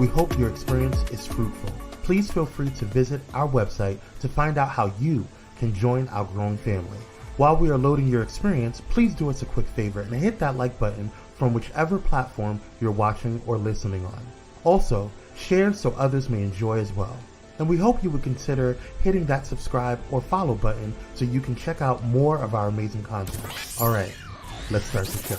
We hope your experience is fruitful. Please feel free to visit our website to find out how you can join our growing family. While we are loading your experience, please do us a quick favor and hit that like button from whichever platform you're watching or listening on. Also, share so others may enjoy as well. And we hope you would consider hitting that subscribe or follow button so you can check out more of our amazing content. All right, let's start the show.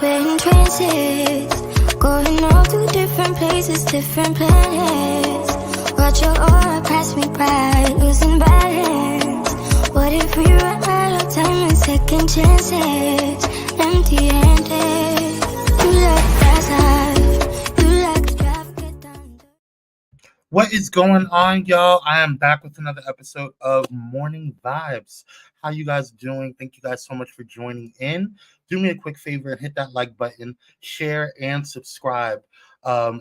We're in trances, going off to different places, different planets. Watch your aura pass me by, losing balance. What if we run out of time and second chances? Empty-handed, you like fast life, you like to drive, get done. What is going on, y'all? I am back with another episode of Morning Vibes. How you guys doing? Thank you guys so much for joining in. Do me a quick favor and hit that like button, share, and subscribe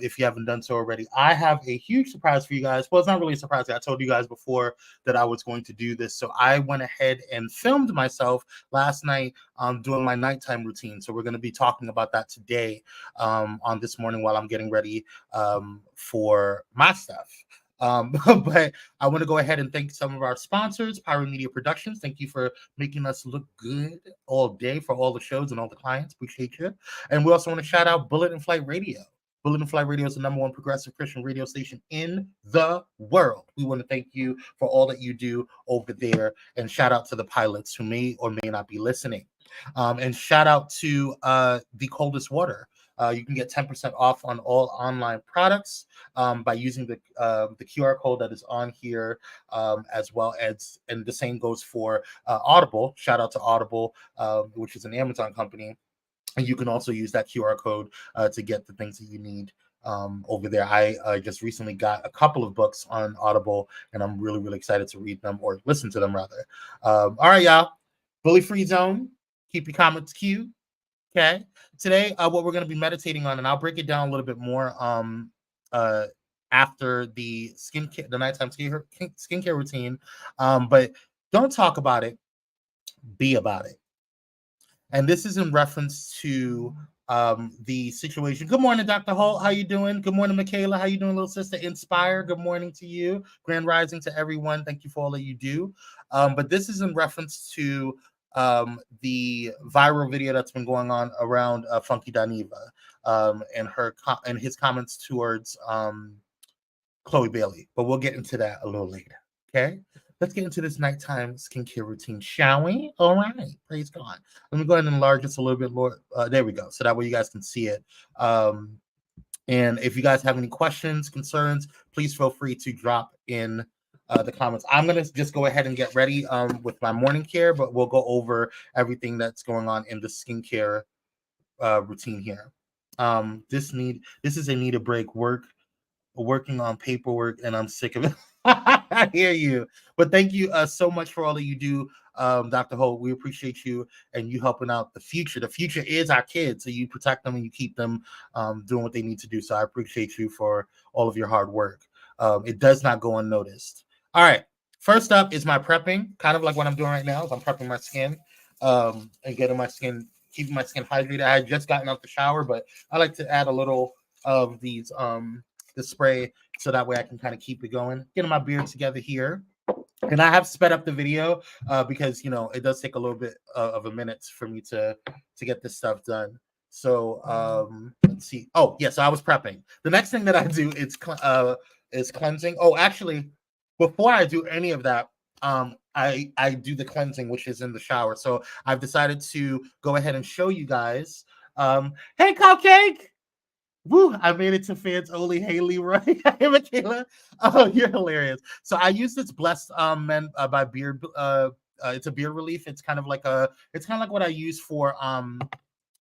if you haven't done so already. I have a huge surprise for you guys. Well, it's not really a surprise. I told you guys before that I was going to do this. So I went ahead and filmed myself last night doing my nighttime routine. So we're going to be talking about that today on this morning while I'm getting ready for my stuff. But I want to go ahead and thank some of our sponsors, Pyro Media Productions. Thank you for making us look good all day for all the shows and all the clients. Appreciate you. And we also want to shout out Bullet and Flight Radio. Bullet and Flight Radio is the #1 progressive Christian radio station in the world. We want to thank you for all that you do over there. And shout out to the pilots who may or may not be listening. And shout out to The Coldest Water. You can get 10% off on all online products by using the QR code that is on here, as well as, and the same goes for Audible. Shout out to Audible, which is an Amazon company. And you can also use that QR code to get the things that you need over there. I just recently got a couple of books on Audible, and I'm really, really excited to read them, or listen to them rather. All right, y'all. Bully Free Zone. Keep your comments cute. Okay. Today, what we're going to be meditating on, and I'll break it down a little bit more after the nighttime skincare routine. But don't talk about it, be about it. And this is in reference to the situation. Good morning, Dr. Holt. How you doing? Good morning, Michaela. How you doing, little sister? Inspire. Good morning to you. Grand rising to everyone. Thank you for all that you do. But this is in reference to the viral video that's been going on around Funky Daniva and his comments towards Chloe Bailey. But we'll get into that a little later. Okay. Let's get into this nighttime skincare routine, shall we? All right. Praise God. Let me go ahead and enlarge this a little bit more. There we go. So that way you guys can see it. And if you guys have any questions, concerns, please feel free to drop in the comments. I'm going to just go ahead and get ready with my morning care, but we'll go over everything that's going on in the skincare routine here. This is a need a break. Working on paperwork, and I'm sick of it. I hear you, but thank you so much for all that you do, Dr. Holt. We appreciate you and you helping out the future. The future is our kids, so you protect them and you keep them doing what they need to do. So I appreciate you for all of your hard work. It does not go unnoticed. All right, first up is my prepping, kind of like what I'm doing right now. I'm prepping my skin and getting my skin, keeping my skin hydrated. I had just gotten out the shower, but I like to add a little of these the spray so that way I can kind of keep it going. Getting my beard together here. And I have sped up the video because, it does take a little bit of a minute for me to get this stuff done. So let's see. Oh, yeah, so I was prepping. The next thing that I do is cleansing. Oh, actually, before I do any of that, I do the cleansing, which is in the shower. So I've decided to go ahead and show you guys. Hey, Cupcake! Woo, I made it to fans only. Hey, Leroy. Hey, Michaela. Oh, you're hilarious. So I use this Blessed Men by Beard. It's a beard relief. It's kind of like what I use for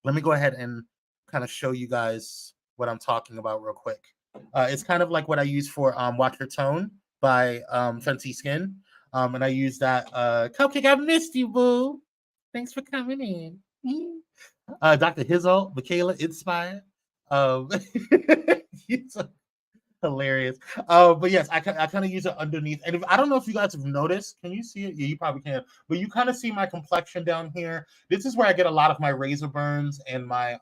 let me go ahead and kind of show you guys what I'm talking about real quick. It's kind of like what I use for Watch Your Tone by Fenty Skin. And I use that Cupcake. I missed you, boo. Thanks for coming in. Dr. Hizzle, Michaela, Inspire. Hilarious. But yes, I kind of use it underneath. And I don't know if you guys have noticed, can you see it? Yeah, you probably can. But you kind of see my complexion down here. This is where I get a lot of my razor burns and my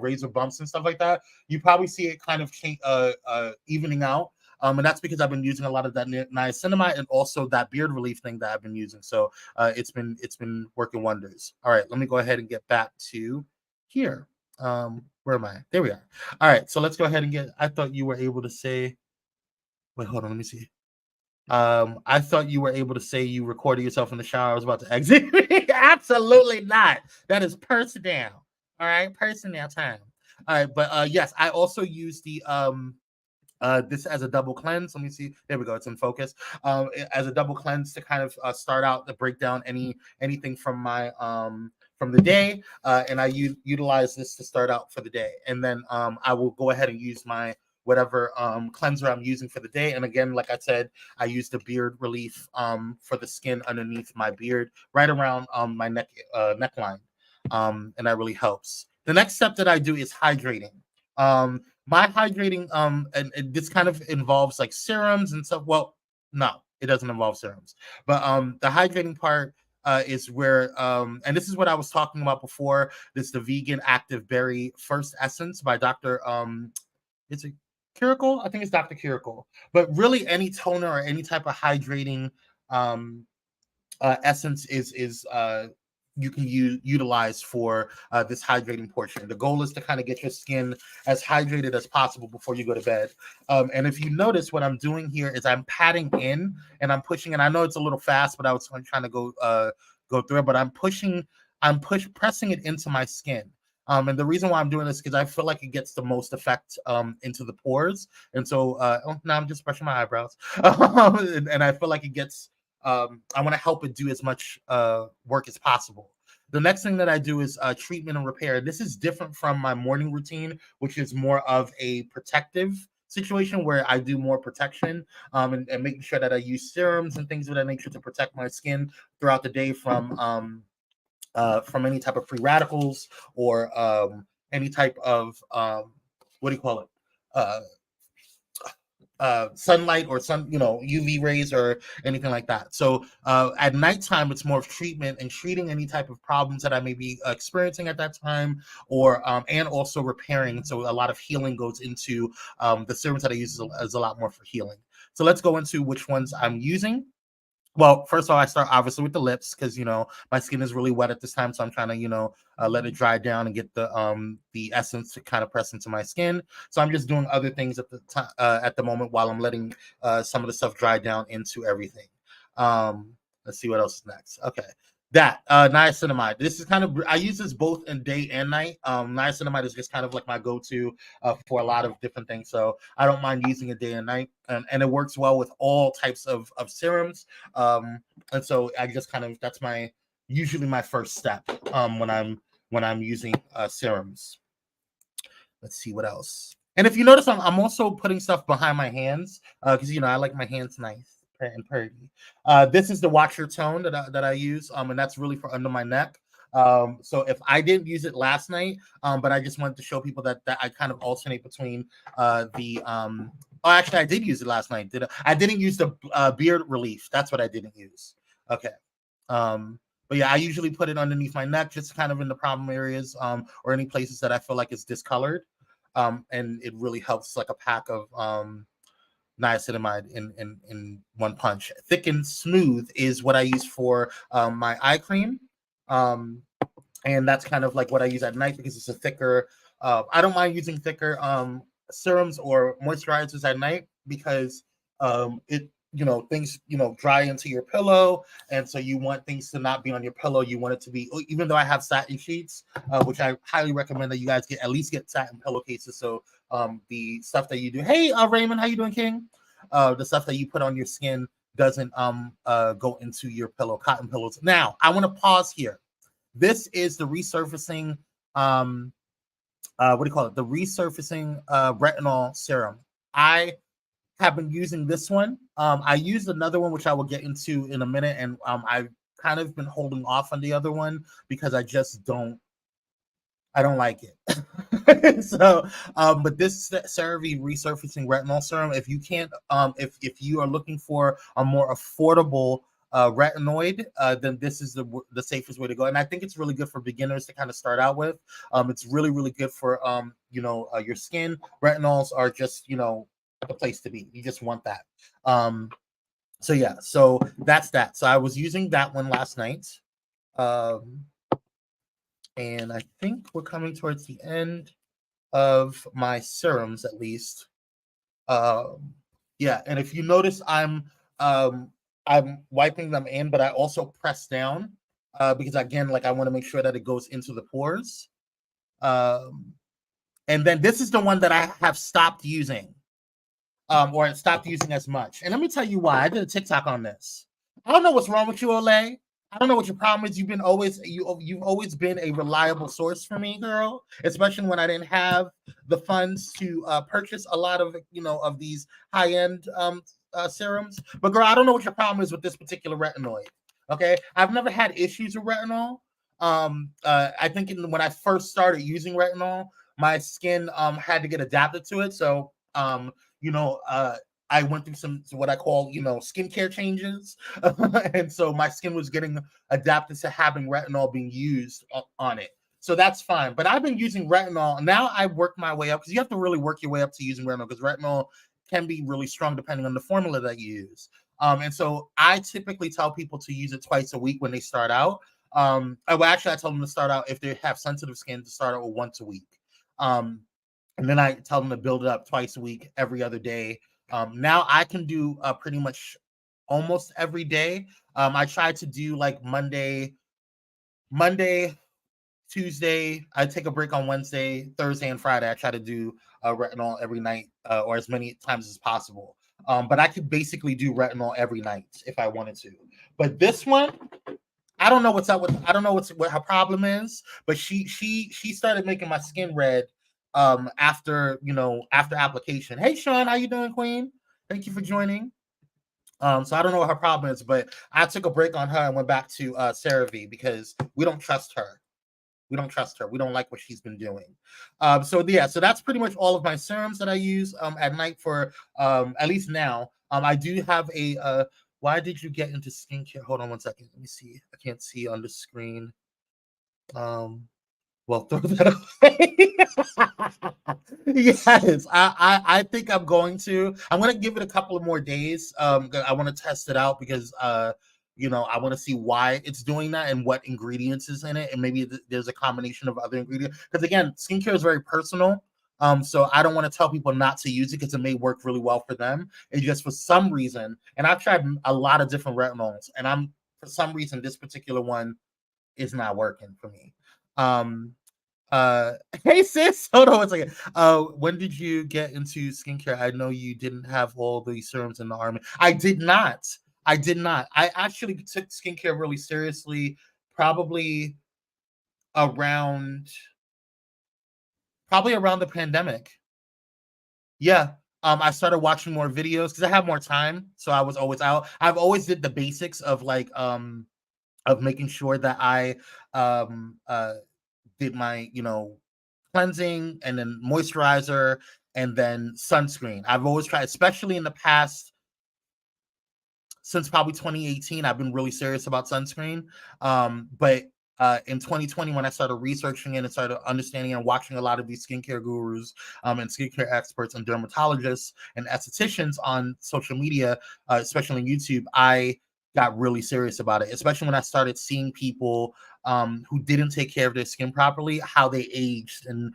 razor bumps and stuff like that. You probably see it kind of evening out. And that's because I've been using a lot of that niacinamide and also that beard relief thing that I've been using. So it's been working wonders. All right, let me go ahead and get back to here. Where am I? There we are. All right, so let's go ahead and I thought you were able to say, wait, hold on, let me see. I thought you were able to say you recorded yourself in the shower. I was about to exit. Absolutely not. That is personnel. All right, personnel time. All right, but yes, I also use the this as a double cleanse. Let me see. There we go. It's in focus. As a double cleanse to kind of start out to break down anything from my from the day, and I utilize this to start out for the day, and then I will go ahead and use my whatever cleanser I'm using for the day. And again, like I said, I use the beard relief for the skin underneath my beard, right around my neckline, and that really helps. The next step that I do is hydrating. My hydrating, and this kind of involves like serums and stuff. Well, no, it doesn't involve serums, but the hydrating part is where, and this is what I was talking about before. This is the vegan active berry first essence by Dr. Is it Curicle? I think it's Dr. Curicle. But really, any toner or any type of hydrating essence is you can utilize for this hydrating portion. The goal is to kind of get your skin as hydrated as possible before you go to bed. And if you notice, what I'm doing here is I'm patting in and I'm pushing, and I know it's a little fast, but I'm trying to go through it, but I'm pressing it into my skin. And the reason why I'm doing this is because I feel like it gets the most effect into the pores. And so now I'm just brushing my eyebrows. And I feel like it gets I want to help it do as much work as possible. The next thing that I do is treatment and repair. This is different from my morning routine, which is more of a protective situation where I do more protection and making sure that I use serums and things of that nature to protect my skin throughout the day from any type of free radicals or any type of what do you call it? Sunlight or UV rays or anything like that. So at nighttime, it's more of treatment and treating any type of problems that I may be experiencing at that time, or and also repairing. So a lot of healing goes into the serums that I use is a lot more for healing. So let's go into which ones I'm using. Well, first of all, I start obviously with the lips because my skin is really wet at this time, so I'm trying to let it dry down and get the essence to kind of press into my skin. So I'm just doing other things at the time at the moment while I'm letting some of the stuff dry down into everything. Let's see what else is next. Okay, that niacinamide. This is kind of, I use this both in day and night. Niacinamide is just kind of like my go-to for a lot of different things, so I don't mind using it day and night, and it works well with all types of serums. And so I just kind of, that's usually my first step when I'm using serums. Let's see what else. And if you notice, I'm also putting stuff behind my hands because I like my hands nice and pretty. This is the Watch Your Tone that I use, and that's really for under my neck. So if I didn't use it last night, but I just wanted to show people that I kind of alternate between oh, actually, I did use it last night. I didn't use the beard relief. That's what I didn't use. Okay. But yeah, I usually put it underneath my neck, just kind of in the problem areas, or any places that I feel like it's discolored. And it really helps, like a pack of niacinamide in one punch. Thick and Smooth is what I use for my eye cream. And that's kind of like what I use at night because it's a thicker, I don't mind using thicker serums or moisturizers at night because it things dry into your pillow, and so you want things to not be on your pillow. You want it to be, even though I have satin sheets, which I highly recommend that you guys at least get satin pillowcases, so the stuff that you do, hey Raymond, how you doing, King? The stuff that you put on your skin doesn't go into your pillow. Cotton pillows. Now I want to pause here. This is the resurfacing what do you call it? The resurfacing retinol serum. I have been using this one. I used another one, which I will get into in a minute, and I've kind of been holding off on the other one because I don't like it. So, but this CeraVe resurfacing retinol serum, if you can't, if you are looking for a more affordable retinoid, then this is the safest way to go. And I think it's really good for beginners to kind of start out with. It's really, really good for your skin. Retinols are just, the place to be. You just want that. So yeah, so that's that. So I was using that one last night. And I think we're coming towards the end of my serums, at least. Yeah, and if you notice, I'm wiping them in, but I also press down because again, like I want to make sure that it goes into the pores. And then this is the one that I have stopped using, or stopped using as much. And let me tell you why. I did a TikTok on this. I don't know what's wrong with you, Olay. I don't know what your problem is. You've always been a reliable source for me, girl. Especially when I didn't have the funds to purchase a lot of of these high end serums. But girl, I don't know what your problem is with this particular retinoid. Okay, I've never had issues with retinol. I think when I first started using retinol, my skin had to get adapted to it. So I went through some what I call, skincare changes. And so my skin was getting adapted to having retinol being used on it. So that's fine. But I've been using retinol. Now I've worked my way up because you have to really work your way up to using retinol because retinol can be really strong depending on the formula that you use. And so I typically tell people to use it twice a week when they start out. I tell them to start out, if they have sensitive skin, to start out with once a week. And then I tell them to build it up twice a week, every other day. Now I can do pretty much almost every day. I try to do like Monday, Tuesday. I take a break on Wednesday, Thursday, and Friday. I try to do retinol every night or as many times as possible. But I could basically do retinol every night if I wanted to. But this one, I don't know what's up with. I don't know what her problem is. But she started making my skin red after application. Hey Sean, how you doing, Queen? Thank you for joining. So I don't know what her problem is, but I took a break on her and went back to CeraVe because we don't trust her. We don't trust her. We don't like what she's been doing. So that's pretty much all of my serums that I use at night for at least now. I do have a why did you get into skincare? Hold on one second. Let me see. I can't see on the screen. Well, throw that away. Yes, I think I'm going to give it a couple of more days. I want to test it out because I want to see why it's doing that and what ingredients is in it, and maybe there's a combination of other ingredients. Because again, skincare is very personal. So I don't want to tell people not to use it because it may work really well for them. It's just for some reason, and I've tried a lot of different retinols, and for some reason this particular one is not working for me. Hey sis, hold on one second. When did you get into skincare? I know you didn't have all the serums in the army. I did not. I actually took skincare really seriously probably around the pandemic. Yeah. I started watching more videos because I have more time, so I was always out. I've always did the basics of of making sure that I did my cleansing and then moisturizer and then sunscreen. I've always tried, especially in the past, since probably 2018, I've been really serious about sunscreen. But in 2020, when I started researching it and started understanding and watching a lot of these skincare gurus and skincare experts and dermatologists and estheticians on social media, especially on YouTube, I got really serious about it, especially when I started seeing people who didn't take care of their skin properly, how they aged and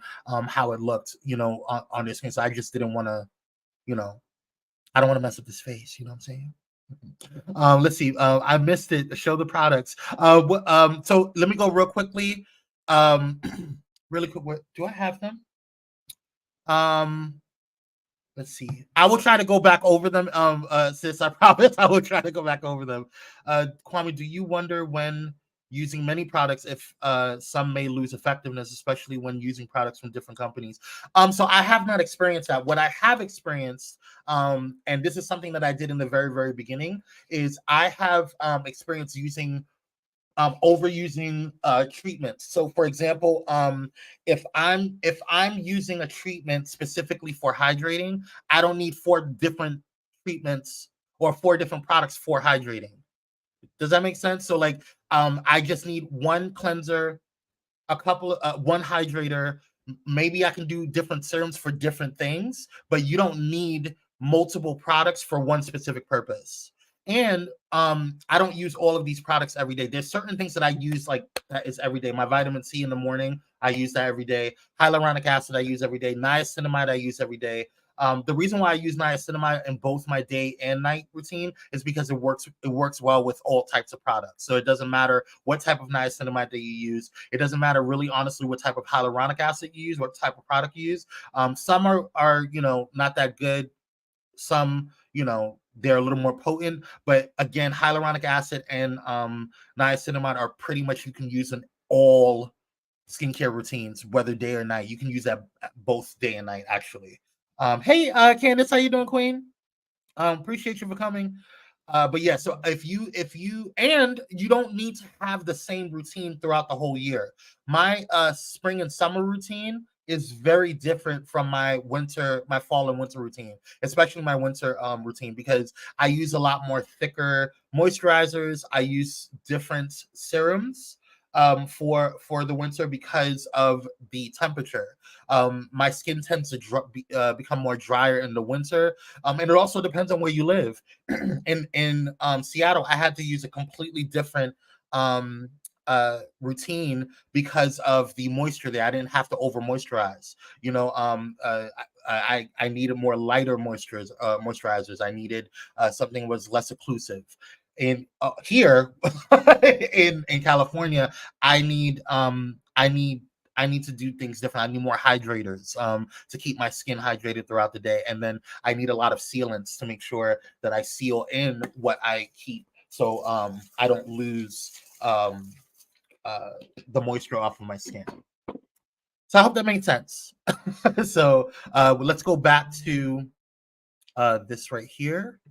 how it looked, on their skin. So I just didn't want to, I don't want to mess up this face. You know what I'm saying? Let's see. I missed it. Show the products. So let me go real quickly. Really quick. Do I have them? Let's see. I will try to go back over them. Sis, I promise I will try to go back over them. Kwame, do you wonder when using many products if some may lose effectiveness, especially when using products from different companies? So I have not experienced that. What I have experienced, and this is something that I did in the very, very beginning, is I have experienced using overusing treatments. So for example, if I'm using a treatment specifically for hydrating, I don't need 4 different treatments or 4 different products for hydrating. Does that make sense? So like I just need one cleanser, a couple of one hydrator. Maybe I can do different serums for different things, but you don't need multiple products for one specific purpose. And I don't use all of these products every day. There's certain things that I use like that is every day. My vitamin C in the morning, I use that every day. Hyaluronic acid I use every day. Niacinamide I use every day. The reason why I use niacinamide in both my day and night routine is because it works well with all types of products. So it doesn't matter what type of niacinamide that you use. It doesn't matter really honestly what type of hyaluronic acid you use, what type of product you use. Some are not that good. Some they're a little more potent, but again, hyaluronic acid and niacinamide are pretty much you can use in all skincare routines, whether day or night. You can use that both day and night actually. Hey, Candace, how you doing, Queen? Appreciate you for coming. But yeah, so if you and you don't need to have the same routine throughout the whole year. My spring and summer routine is very different from my fall and winter routine, especially my winter routine, because I use a lot more thicker moisturizers. I use different serums for the winter because of the temperature. My skin tends to become more drier in the winter, and it also depends on where you live. in Seattle, I had to use a completely different routine because of the moisture there. I didn't have to over moisturize. I needed more lighter moisturizers. I needed something that was less occlusive. And here in California, I need to do things different. I need more hydrators to keep my skin hydrated throughout the day, and then I need a lot of sealants to make sure that I seal in what I keep, so I don't lose the moisture off of my skin. So I hope that made sense. So let's go back to this right here.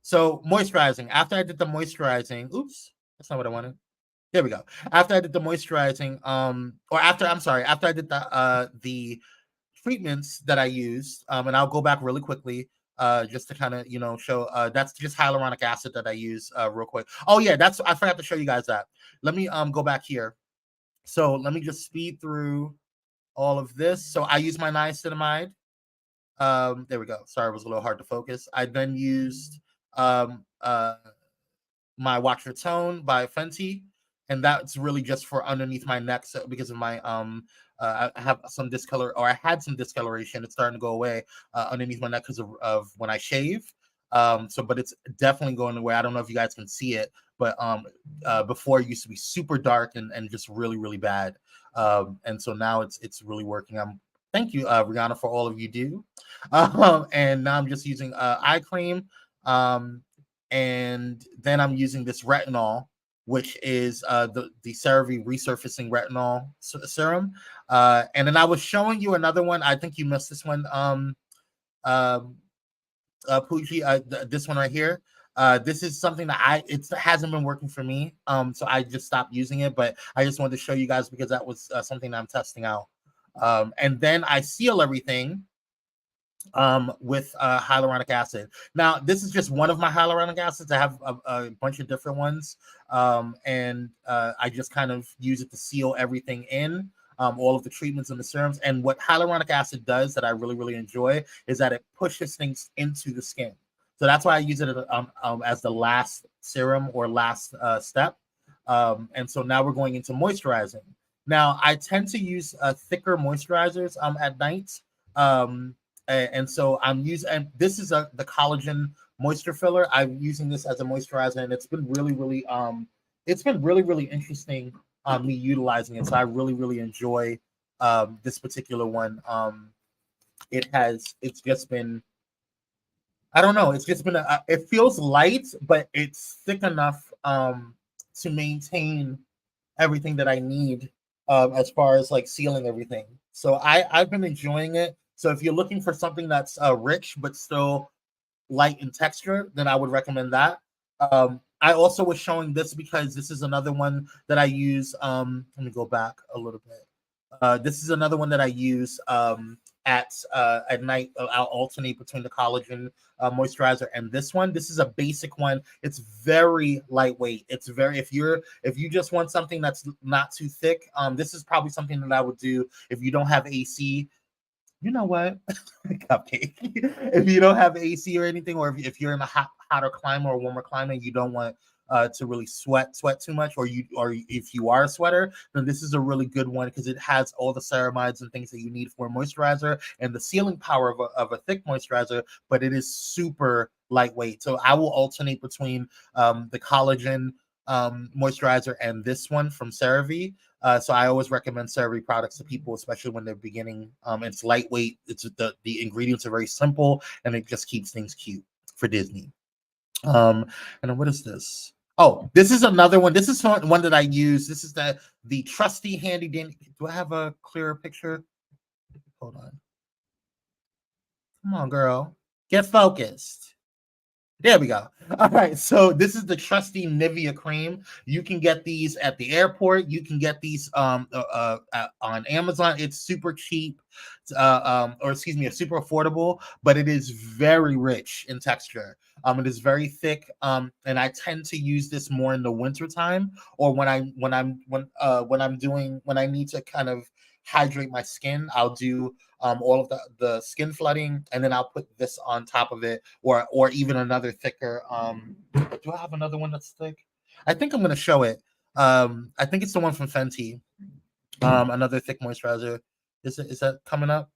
So moisturizing. After I did the moisturizing, oops, that's not what I wanted. There we go. After I did the moisturizing, after I did the treatments that I used, and I'll go back really quickly, just to kind of show. That's just hyaluronic acid that I use real quick. Oh yeah, I forgot to show you guys that. Let me go back here. So let me just speed through all of this. So I use my niacinamide. There we go. Sorry, it was a little hard to focus. I then used my Watch Your Tone by Fenty, and that's really just for underneath my neck, so because of my I have some I had some discoloration. It's starting to go away underneath my neck because of when I shave. But it's definitely going away. I don't know if you guys can see it, but before it used to be super dark and just really, really bad. And so now it's really working. Thank you, Rihanna, for all of you do. And now I'm just using eye cream. And then I'm using this retinol, which is the CeraVe resurfacing retinol serum. And then I was showing you another one. I think you missed this one, Pooji. This one right here. This is something that it hasn't been working for me. So I just stopped using it, but I just wanted to show you guys because that was something that I'm testing out. And then I seal everything with hyaluronic acid. Now, this is just one of my hyaluronic acids. I have a bunch of different ones, and I just kind of use it to seal everything in, all of the treatments and the serums. And what hyaluronic acid does that I really, really enjoy is that it pushes things into the skin. So that's why I use it as the last serum or last step. And so now we're going into moisturizing. Now, I tend to use thicker moisturizers at night. And so I'm using, and this is the collagen moisture filler. I'm using this as a moisturizer, and it's been really, really, really interesting me utilizing it. So I really, really enjoy this particular one. It's just been, I don't know, it's just been, it feels light, but it's thick enough to maintain everything that I need as far as like sealing everything. So I've been enjoying it. So if you're looking for something that's rich but still light in texture, then I would recommend that. I also was showing this because this is another one that I use. Let me go back a little bit. This is another one that I use at night. I'll alternate between the collagen moisturizer and this one. This is a basic one. It's very lightweight. It's very, if you just want something that's not too thick, this is probably something that I would do if you don't have AC. You know what? Cupcake. If you don't have AC or anything, or if you're in a hotter climate or warmer climate, you don't want to really sweat too much, or if you are a sweater, then this is a really good one because it has all the ceramides and things that you need for a moisturizer and the sealing power of a thick moisturizer, but it is super lightweight. So I will alternate between the collagen moisturizer and this one from CeraVe. So I always recommend CeraVe products to people, especially when they're beginning. It's lightweight. It's the ingredients are very simple, and it just keeps things cute for Disney. And then what is this? Oh, this is another one. This is one that I use. This is the trusty handy dandy. Do I have a clearer picture? Hold on. Come on, girl. Get focused. There we go. All right. So this is the trusty Nivea cream. You can get these at the airport. You can get these on Amazon. It's super cheap, or excuse me, it's super affordable, but it is very rich in texture. It is very thick. And I tend to use this more in the wintertime or when I need to kind of hydrate my skin. I'll do all of the skin flooding, and then I'll put this on top of it, or even another thicker. Do I have another one that's thick? I think I'm gonna show it. I think it's the one from Fenty. Another thick moisturizer. Is that coming up?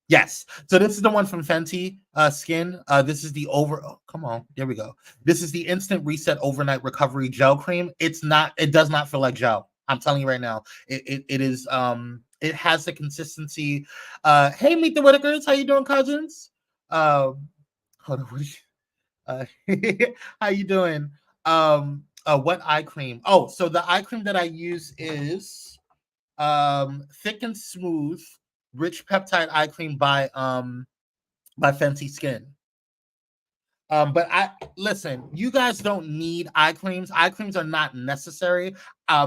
Yes. So this is the one from Fenty Skin. This is the come on. There we go. This is the Instant Reset Overnight Recovery Gel Cream. It does not feel like gel. I'm telling you right now. It is it has the consistency. Hey, Meet the Whitakers, how you doing, cousins? Hold on, how you doing? What eye cream? Oh, so the eye cream that I use is Thick and Smooth Rich Peptide Eye Cream by Fenty Skin. But listen, you guys don't need eye creams. Eye creams are not necessary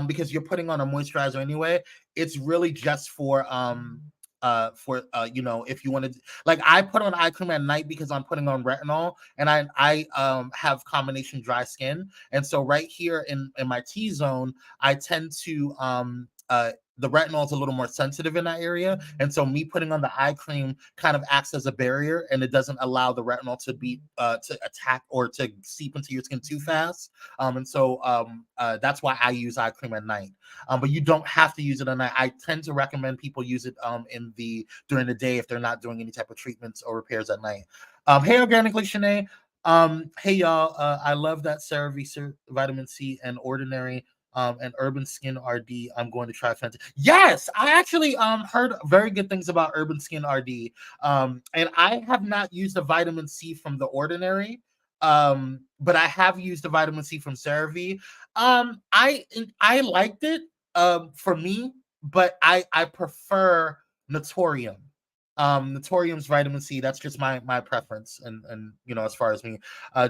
because you're putting on a moisturizer anyway. It's really just for if you want to, like, I put on eye cream at night because I'm putting on retinol, and I have combination dry skin, and so right here in my T-zone, I tend to the retinol is a little more sensitive in that area, and so me putting on the eye cream kind of acts as a barrier, and it doesn't allow the retinol to be to attack or to seep into your skin too fast. And so that's why I use eye cream at night. But you don't have to use it at night. I tend to recommend people use it during the day if they're not doing any type of treatments or repairs at night. Hey, organically, Shanae. Hey y'all, I love that CeraVe vitamin C and ordinary and Urban Skin RD. I'm going to try Fenty. Yes, I actually heard very good things about Urban Skin RD. And I have not used the vitamin C from the ordinary. But I have used the vitamin C from CeraVe. I liked it for me, but I prefer Naturium. Naturium's vitamin C, that's just my preference, and as far as me.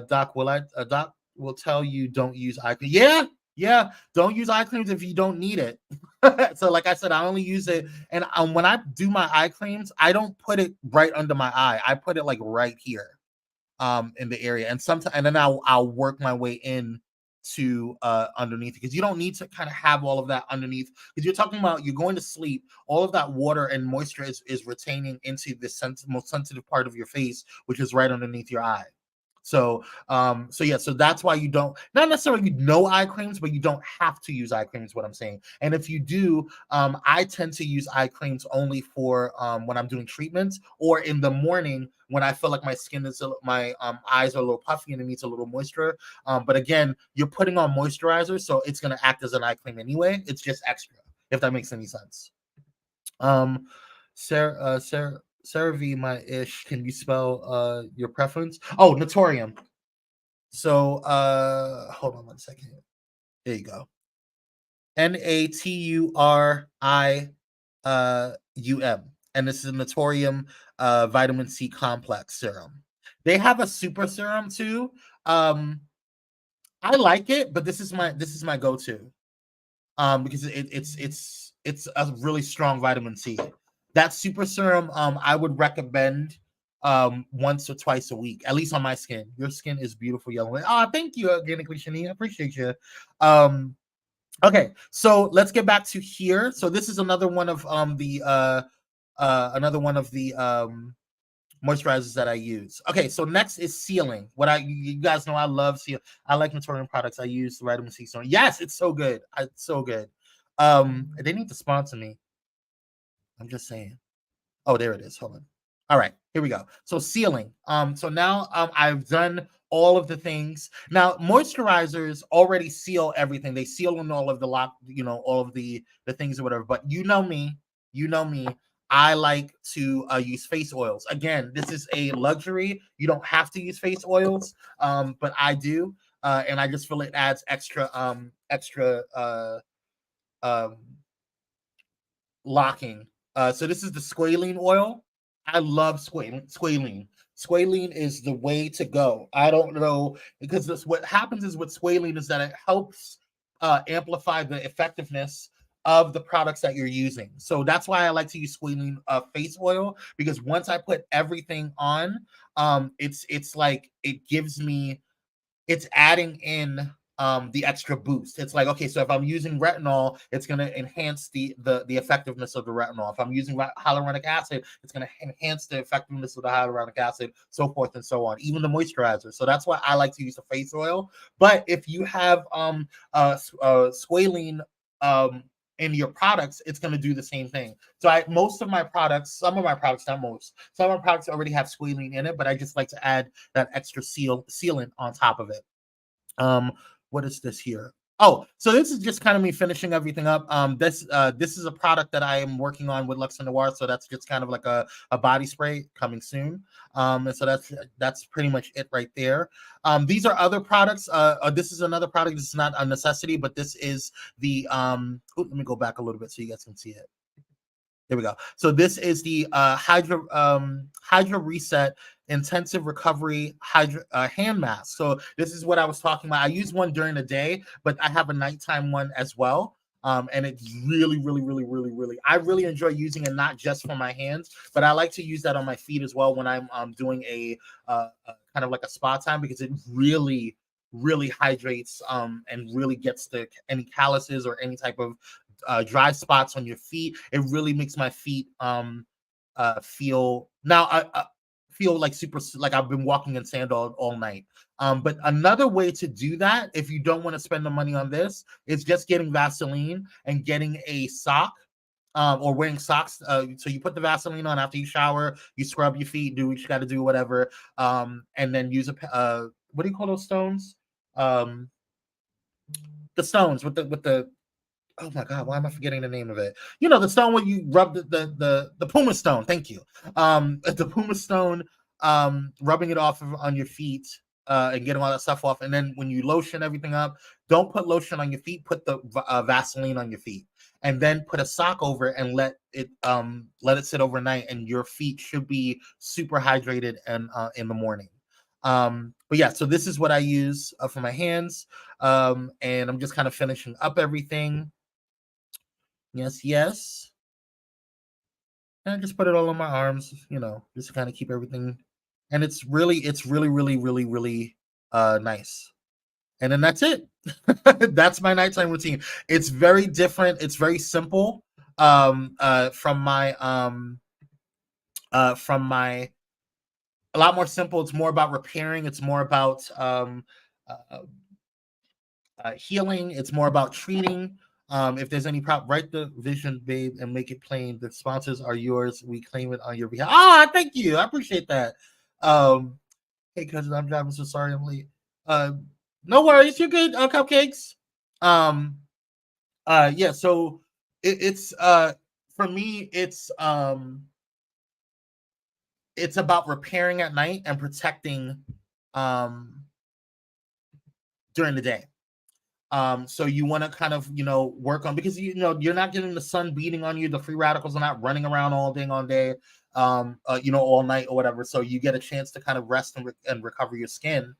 Doc will tell you don't use eye cream. Yeah, don't use eye creams if you don't need it. So like I said, I only use it, and when I do my eye creams, I don't put it right under my eye. I put it like right here in the area, and sometimes, and then I'll work my way in to underneath, because you don't need to kind of have all of that underneath, because you're talking about you're going to sleep, all of that water and moisture is retaining into the most sensitive part of your face, which is right underneath your eye. So that's why you don't, not necessarily no eye creams, but you don't have to use eye creams, what I'm saying. And if you do, I tend to use eye creams only for when I'm doing treatments, or in the morning when I feel like my skin is my eyes are a little puffy and it needs a little moisture. But again, you're putting on moisturizer, so it's going to act as an eye cream anyway. It's just extra, if that makes any sense. CeraVe, my ish. Can you spell your preference? Oh, Naturium. So hold on one second. There you go. Naturium. And this is a Naturium vitamin C complex serum. They have a super serum too. I like it, but this is my go-to. Because it's a really strong vitamin C. That super serum, I would recommend once or twice a week, at least on my skin. Your skin is beautiful yellow. Oh, thank you, organically, Shani. I appreciate you. Okay, so let's get back to here. So this is another one of the moisturizers that I use. Okay, so next is sealing. You guys know I love seal. I like Naturium products. I use the vitamin C. So yes, it's so good. It's so good. They need to sponsor me. I'm just saying. Oh, there it is. Hold on. All right, here we go. So sealing. So now I've done all of the things. Now moisturizers already seal everything. They seal on all of the all of the things or whatever. But you know me. I like to use face oils. Again, this is a luxury. You don't have to use face oils, but I do, and I just feel it adds extra locking. So this is the squalene oil. I love squalene. Squalene is the way to go. I don't know, because what happens is with squalene is that it helps amplify the effectiveness of the products that you're using. So that's why I like to use squalene face oil, because once I put everything on, it's like it gives me, it's adding in the extra boost. It's like, okay, so if I'm using retinol, it's going to enhance the effectiveness of the retinol. If I'm using hyaluronic acid, it's going to enhance the effectiveness of the hyaluronic acid, so forth and so on. Even the moisturizer. So that's why I like to use the face oil. But if you have squalene in your products, it's going to do the same thing. So some of my products already have squalene in it, but I just like to add that extra sealant on top of it. What is this here? Oh, so this is just kind of me finishing everything up. This is a product that I am working on with Luxe Noir, so that's just kind of like a body spray coming soon. And so that's pretty much it right there. These are other products. This is another product. This is not a necessity, but this is the let me go back a little bit so you guys can see it. There we go. So this is the Hydra Reset Intensive Recovery hand mask. So this is what I was talking about. I use one during the day, but I have a nighttime one as well. And it's really, I really enjoy using it, not just for my hands, but I like to use that on my feet as well when I'm doing a kind of like a spa time, because it really hydrates and really gets any calluses or any type of dry spots on your feet. It really makes my feet feel like super, like I've been walking in sand all night. But another way to do that, if you don't want to spend the money on this, is just getting Vaseline and getting a sock, or wearing socks. So you put the Vaseline on after you shower, you scrub your feet, do what you got to do, whatever, and then use what do you call those stones? The stones with the oh my God, why am I forgetting the name of it? You know, the stone where you rub the pumice stone. Thank you. The pumice stone, rubbing it off on your feet, and getting all that stuff off. And then when you lotion everything up, don't put lotion on your feet. Put the Vaseline on your feet, and then put a sock over it and let it sit overnight. And your feet should be super hydrated and in the morning. But yeah, so this is what I use for my hands. And I'm just kind of finishing up everything. Yes. And I just put it all on my arms, just to kind of keep everything. And it's really nice. And then that's it. That's my nighttime routine. It's very different. It's very simple. From my a lot more simple. It's more about repairing. It's more about healing. It's more about treating. If there's any problem, write the vision, babe, and make it plain. The sponsors are yours. We claim it on your behalf. Ah, thank you. I appreciate that. Hey, cousin, I'm driving, so sorry I'm late. No worries, you're good. Cupcakes. Yeah. So it's for me, it's about repairing at night and protecting during the day. So you want to kind of, work on, because, you're not getting the sun beating on you. The free radicals are not running around all day, all night or whatever. So you get a chance to kind of rest and recover your skin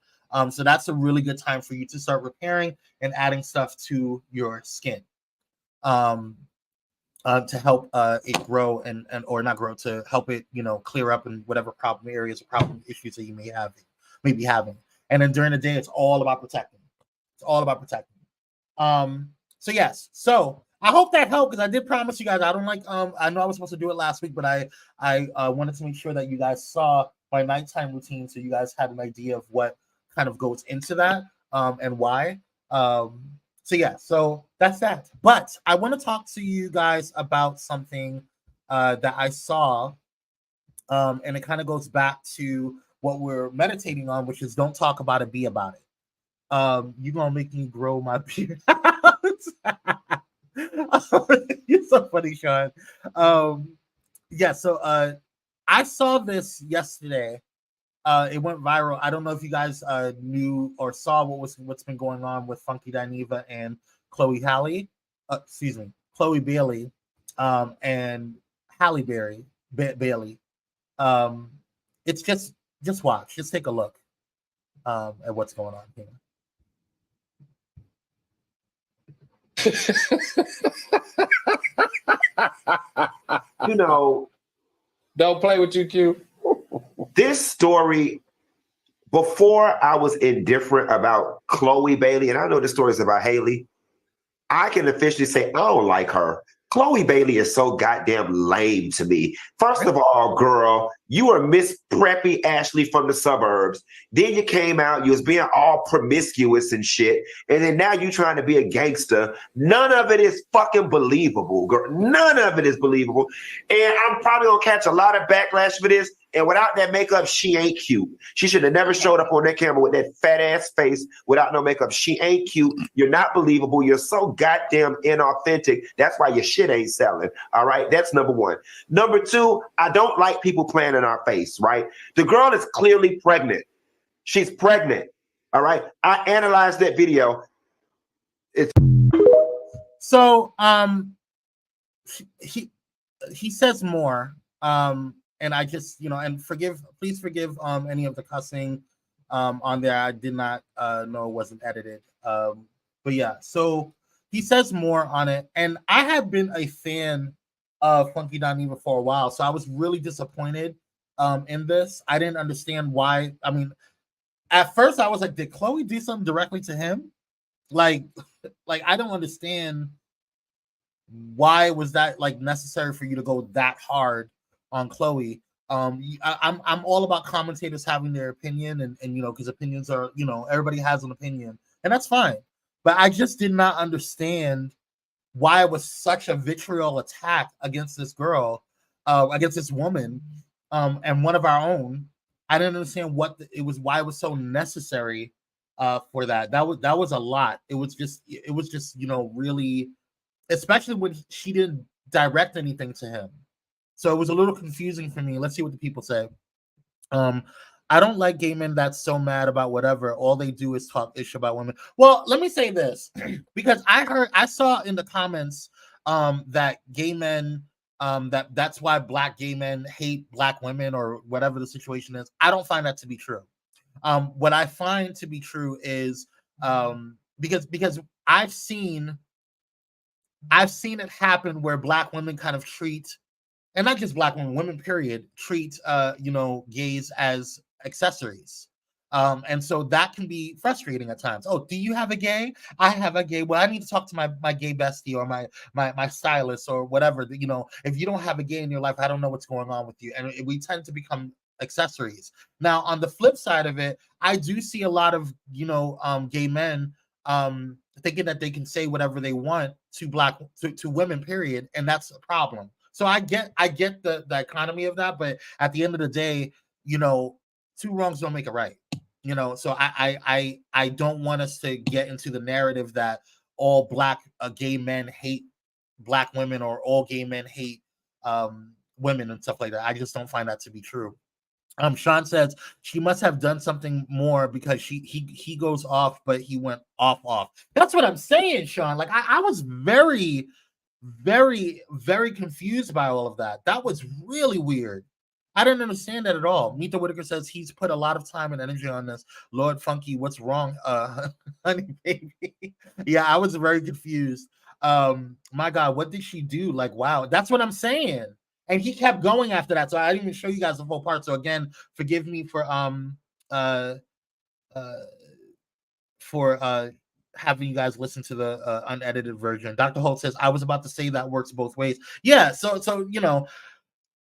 So that's a really good time for you to start repairing and adding stuff to your skin. To help it grow and or not grow, to help it, clear up in whatever problem areas or problem issues that you may be having. And then during the day, it's all about protecting. It's all about protecting. So yes. So I hope that helped, because I did promise you guys, I don't like I know I was supposed to do it last week, but I wanted to make sure that you guys saw my nighttime routine, so you guys had an idea of what kind of goes into that and why. So yeah, so that's that. But I want to talk to you guys about something that I saw, and it kind of goes back to what we're meditating on, which is don't talk about it, be about it. You're gonna make me grow my beard. You're so funny, Sean. Yeah, so I saw this yesterday. It went viral. I don't know if you guys knew or saw what's been going on with Funky Dineva and Chloe Bailey, and Halle Bailey. It's just watch, just take a look at what's going on here. Don't play with you, Q. This story, before I was indifferent about Chloe Bailey, and I know this story is about Haley, I can officially say I don't like her. Chloe Bailey is so goddamn lame to me. First of all, girl, you were Miss Preppy Ashley from the suburbs. Then you came out, you was being all promiscuous and shit. And then now you trying to be a gangster. None of it is fucking believable, girl. None of it is believable. And I'm probably gonna catch a lot of backlash for this. And without that makeup, she ain't cute. She should have never showed up on that camera with that fat ass face without no makeup. She ain't cute. You're not believable. You're so goddamn inauthentic. That's why your shit ain't selling. All right. That's number one. Number two, I don't like people playing in our face, right? The girl is clearly pregnant. She's pregnant. All right. I analyzed that video. So he says more. And I just, and please forgive any of the cussing on there. I did not know it wasn't edited. But yeah, so he says more on it. And I have been a fan of Funky Dineva for a while, so I was really disappointed in this. I didn't understand why. I mean, at first I was like, did Chloe do something directly to him? Like I don't understand why was that like necessary for you to go that hard on Chloe. I'm all about commentators having their opinion, and because opinions are, everybody has an opinion, and that's fine. But I just did not understand why it was such a vitriol attack against this girl, against this woman, and one of our own. I didn't understand why it was so necessary for that. That was a lot. It was just really, especially when she didn't direct anything to him. So it was a little confusing for me. Let's see what the people say. I don't like gay men that's so mad about whatever. All they do is talk ish about women. Well, let me say this, because I saw in the comments that gay men, that's why black gay men hate black women or whatever the situation is. I don't find that to be true. What I find to be true is because I've seen it happen where black women kind of treat, and not just black women period, treat gays as accessories. And so that can be frustrating at times. Oh, do you have a gay? I have a gay. Well, I need to talk to my gay bestie or my stylist or whatever. If you don't have a gay in your life, I don't know what's going on with you. And we tend to become accessories. Now, on the flip side of it, I do see a lot of gay men thinking that they can say whatever they want to women period, and that's a problem. So I get the dichotomy of that, but at the end of the day, two wrongs don't make it right. So I don't want us to get into the narrative that all gay men hate black women or all gay men hate women and stuff like that. I just don't find that to be true. Sean says she must have done something more because he goes off, but he went off. That's what I'm saying, Sean. Like I was very, very, very confused by all of that. That was really weird. I didn't understand that at all. Mita Whitaker says he's put a lot of time and energy on this. Lord Funky, what's wrong? Honey baby. Yeah, I was very confused. My God, what did she do? Like, wow, that's what I'm saying. And he kept going after that. So I didn't even show you guys the full part. So again, forgive me for having you guys listen to the unedited version. Dr. Holt says, I was about to say that works both ways. Yeah, so you know,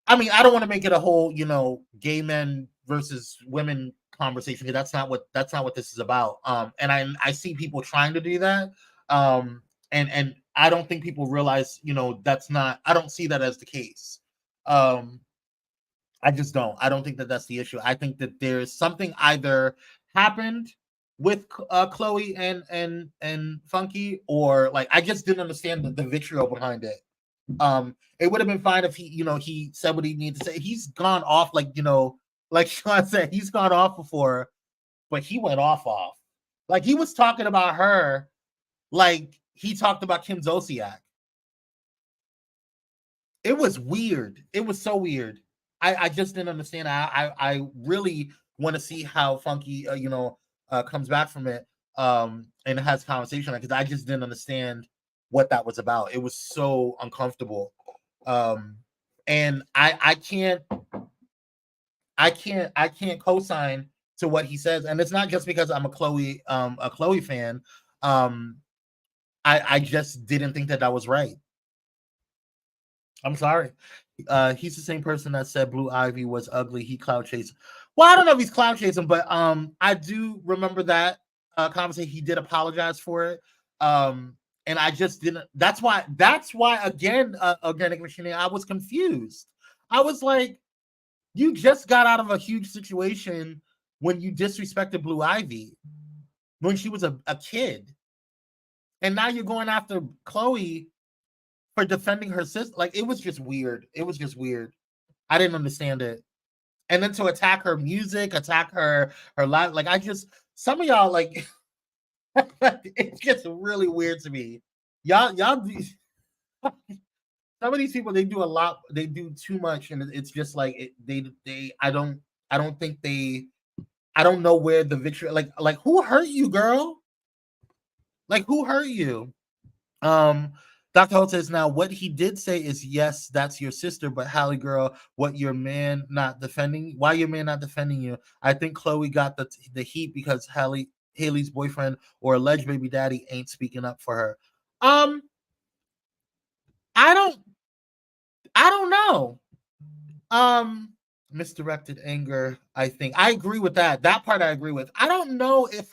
I mean, I don't want to make it a whole, you know, gay men versus women conversation, because that's not what this is about. And I see people trying to do that. And I don't think people realize, you know, I don't see that as the case. I just don't. I don't think that that's the issue. I think that there's something either happened with Chloe and Funky, or like I just didn't understand the vitriol behind it. It would have been fine if he said what he needed to say. He's gone off, like, you know, like Sean said, he's gone off before, but he went off. Like he was talking about her like he talked about Kim Zolciak. It was weird. It was so weird. I just didn't understand. I really want to see how Funky comes back from it and has conversation, because I just didn't understand what that was about. It was so uncomfortable. And I can't co-sign to what he says. And it's not just because I'm a Chloe fan. I just didn't think that was right. I'm sorry. He's the same person that said Blue Ivy was ugly. He cloud chasing. Well, I don't know if he's cloud chasing, but I do remember that conversation. He did apologize for it. And I just didn't. That's why again, Organic Machinery, I was confused. I was like, you just got out of a huge situation when you disrespected Blue Ivy when she was a kid. And now you're going after Chloe for defending her sister. Like, it was just weird. It was just weird. I didn't understand it. And then to attack her music, attack her life. Like, some of y'all, like, it's just really weird to me. Y'all some of these people, they do a lot, they do too much, and it's just like I don't know where the vitriol, like who hurt you, girl? Like, who hurt you? Dr. Holt says, now what he did say is, yes, that's your sister, but Hallie girl, why your man not defending you? I think Chloe got the heat because Haley's boyfriend or alleged baby daddy ain't speaking up for her. I don't know. Misdirected anger, I think. I agree with that. That part I agree with. I don't know if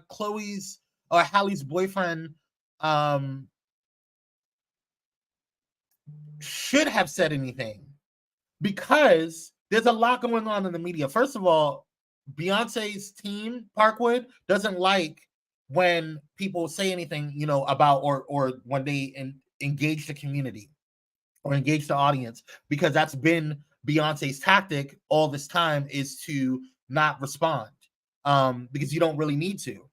Chloe's or Hallie's boyfriend should have said anything, because there's a lot going on in the media. First of all, Beyonce's team, Parkwood, doesn't like when people say anything, about or when they engage the community or engage the audience, because that's been Beyonce's tactic all this time, is to not respond, because you don't really need to.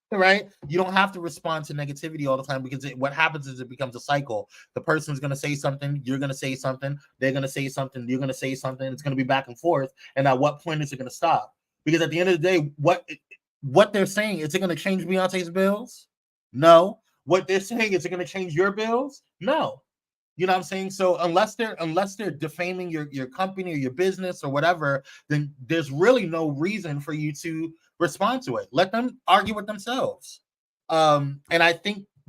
Right? You don't have to respond to negativity all the time, because what happens is it becomes a cycle. The person's going to say something, you're going to say something, they're going to say something, you're going to say something. It's going to be back and forth. And at what point is it going to stop? Because at the end of the day, what they're saying, is it going to change Beyonce's bills? No. What they're saying, is it going to change your bills? No. You know what I'm saying? So unless they're defaming your company or your business or whatever, then there's really no reason for you to respond to it. Let them argue with themselves. And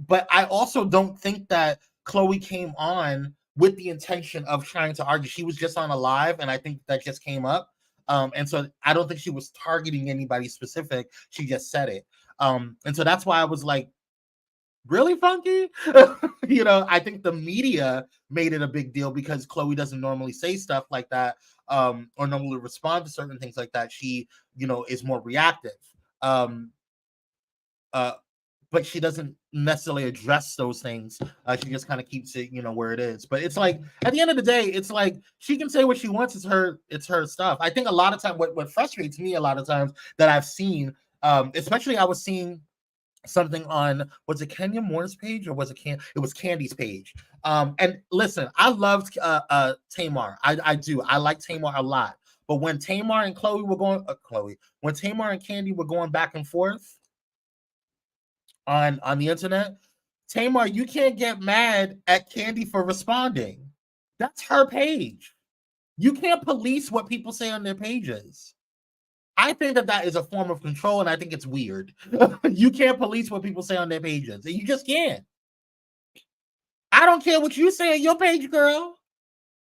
but I also don't think that Chloe came on with the intention of trying to argue. She was just on a live, and I think that just came up. And so I don't think she was targeting anybody specific. She just said it. And so that's why I was like, really, Funky? I think the media made it a big deal because Chloe doesn't normally say stuff like that, or normally respond to certain things like that. She, is more reactive. But she doesn't necessarily address those things. She just kind of keeps it, where it is. But it's like, at the end of the day, it's like she can say what she wants. It's her stuff. I think a lot of time, what frustrates me a lot of times that I've seen, especially I was seeing something on, was it Kenya Moore's page or was it it was Candy's page. And listen, I loved Tamar. I do. I like Tamar a lot. But when Tamar and Chloe were going, when Tamar and Candy were going back and forth on the internet, Tamar, you can't get mad at Candy for responding. That's her page. You can't police what people say on their pages. I think that is a form of control, and I think it's weird. You can't police what people say on their pages. You just can't. I don't care what you say on your page, girl.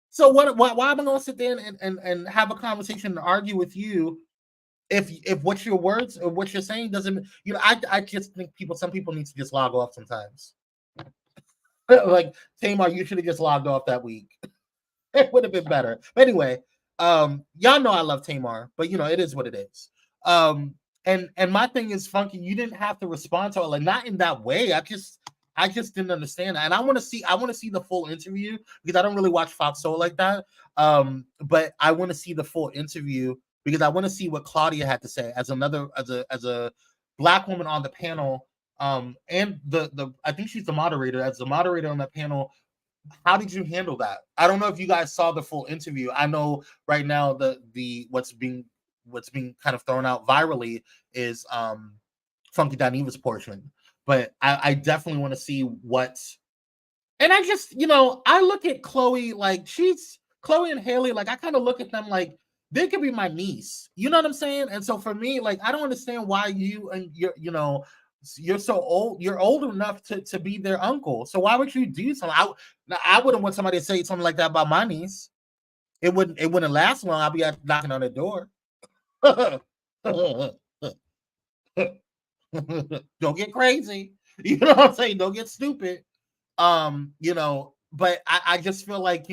So why am I going to sit there and have a conversation and argue with you if what your words or what you're saying doesn't, I just think some people need to just log off sometimes. Like, Tamar, you should have just logged off that week. It would have been better. But anyway, y'all know I love Tamar, but it is what it is. And my thing is, Funky, you didn't have to respond to her, like, not in that way. I just didn't understand that. And I want to see the full interview, because I don't really watch Fox Soul like that. But I want to see the full interview because I want to see what Claudia had to say as a Black woman on the panel. And the I think she's the moderator. As the moderator on that panel, how did you handle that? I don't know if you guys saw the full interview. I know right now the what's being kind of thrown out virally is Funky Dineva's portion. But I definitely want to see what. And I just, I look at Chloe like Chloe and Haley, like I kind of look at them like they could be my niece. You know what I'm saying? And so for me, like, I don't understand why you and you're so old. You're old enough to be their uncle. So why would you do something? I wouldn't want somebody to say something like that about my niece. It wouldn't last long. I'll be knocking on the door. Don't get crazy. You know what I'm saying? Don't get stupid. But I just feel like,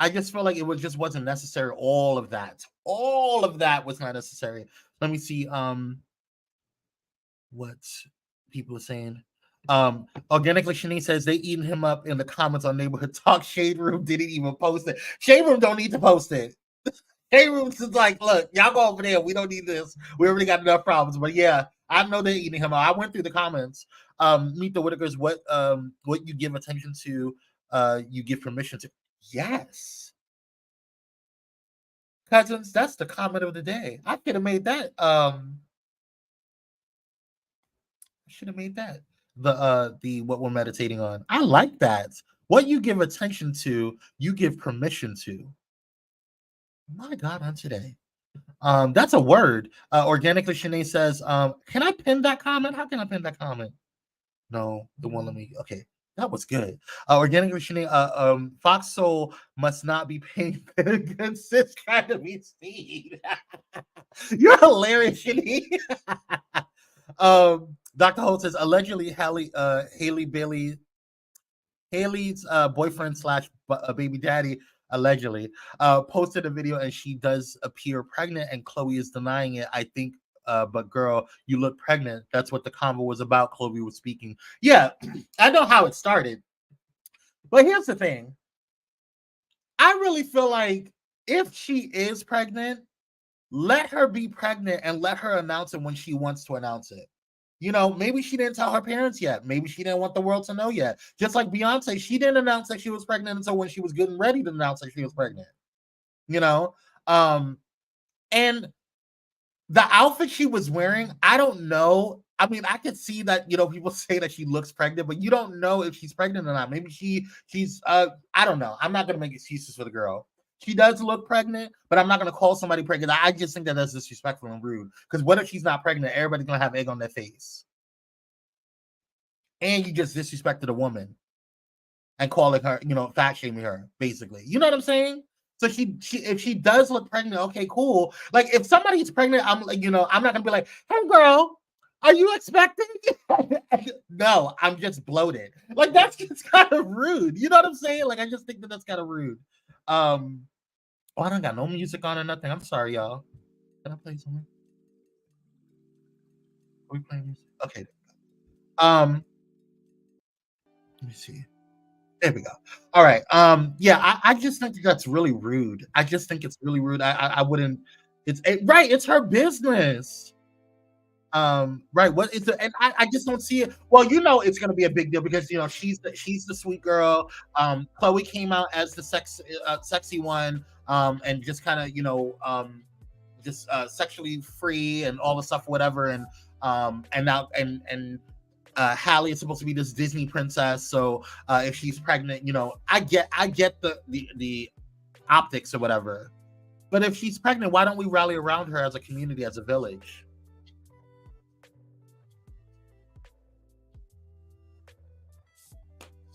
I just feel like it just wasn't necessary. All of that was not necessary. Let me see what people are saying. Organically Shanice says they eating him up in the comments on Neighborhood Talk. Shade Room didn't even post it. Shade Room don't need to post it. Shade Room is like, look, y'all go over there. We don't need this. We already got enough problems. But yeah, I know they're eating him up. I went through the comments. Meet the Whitakers, what you give attention to, you give permission to. Yes. Cousins, that's the comment of the day. I could have made that. I should have made that the what we're meditating on. I like that. What you give attention to, you give permission to. My God, on today. That's a word. Organically Shanae says, can I pin that comment? How can I pin that comment? No, the one let me. Okay, that was good. Organically Shanae, Fox Soul must not be paying good sis trying to be Steve. You're hilarious, Shanae. Dr. Holt says allegedly Haley's boyfriend / baby daddy allegedly posted a video and she does appear pregnant and Chloe is denying it. I think but girl, you look pregnant. That's what the convo was about. Chloe was speaking. Yeah, I know how it started. But here's the thing. I really feel like if she is pregnant, let her be pregnant and let her announce it when she wants to announce it. Maybe she didn't tell her parents yet. Maybe she didn't want the world to know yet. Just like Beyonce, she didn't announce that she was pregnant until when she was getting ready to announce that she was pregnant. And the outfit she was wearing, I don't know. I mean, I could see that, people say that she looks pregnant, but you don't know if she's pregnant or not. Maybe she's I don't know. I'm not going to make excuses for the girl. She does look pregnant, but I'm not going to call somebody pregnant. I just think that that's disrespectful and rude. Because what if she's not pregnant? Everybody's going to have egg on their face. And you just disrespected a woman and calling her, fat shaming her, basically. You know what I'm saying? So if she does look pregnant, okay, cool. Like if somebody's pregnant, I'm like, I'm not going to be like, hey, girl, are you expecting? No, I'm just bloated. Like that's just kind of rude. You know what I'm saying? Like I just think that that's kind of rude. I don't got no music on or nothing. I'm sorry, y'all. Can I play something? Are we playing music? Okay. Let me see. There we go. All right. Yeah, I just think that's really rude. I just think it's really rude. I wouldn't. Right. It's her business. Right. What is it? And I just don't see it. Well, it's gonna be a big deal because she's the sweet girl. Chloe came out as the sexy one, and just kind of just sexually free and all the stuff, whatever. And now Hallie is supposed to be this Disney princess. So if she's pregnant, I get the optics or whatever. But if she's pregnant, why don't we rally around her as a community, as a village?